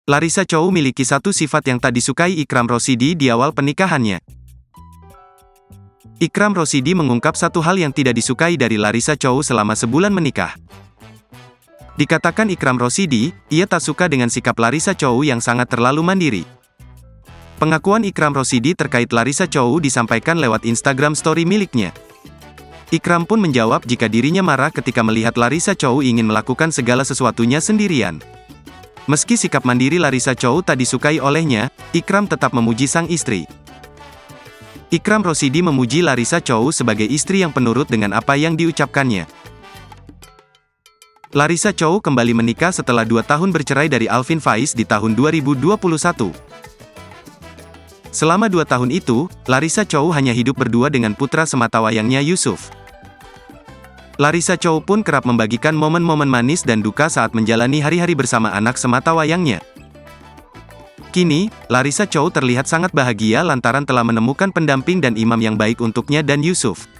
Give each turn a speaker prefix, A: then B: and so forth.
A: Larissa Chow miliki satu sifat yang tak disukai Ikram Rosidi di awal pernikahannya. Ikram Rosidi mengungkap satu hal yang tidak disukai dari Larissa Chow selama sebulan menikah. Dikatakan Ikram Rosidi, ia tak suka dengan sikap Larissa Chow yang sangat terlalu mandiri. Pengakuan Ikram Rosidi terkait Larissa Chow disampaikan lewat Instagram story miliknya. Ikram pun menjawab jika dirinya marah ketika melihat Larissa Chow ingin melakukan segala sesuatunya sendirian. Meski sikap mandiri Larissa Chow tak disukai olehnya, Ikram tetap memuji sang istri. Ikram Rosidi memuji Larissa Chow sebagai istri yang penurut dengan apa yang diucapkannya. Larissa Chow kembali menikah setelah 2 tahun bercerai dari Alvin Faiz di tahun 2021. Selama 2 tahun itu, Larissa Chow hanya hidup berdua dengan putra sematawayangnya Yusuf. Larissa Chow pun kerap membagikan momen-momen manis dan duka saat menjalani hari-hari bersama anak sematawayangnya. Kini, Larissa Chow terlihat sangat bahagia lantaran telah menemukan pendamping dan imam yang baik untuknya dan Yusuf.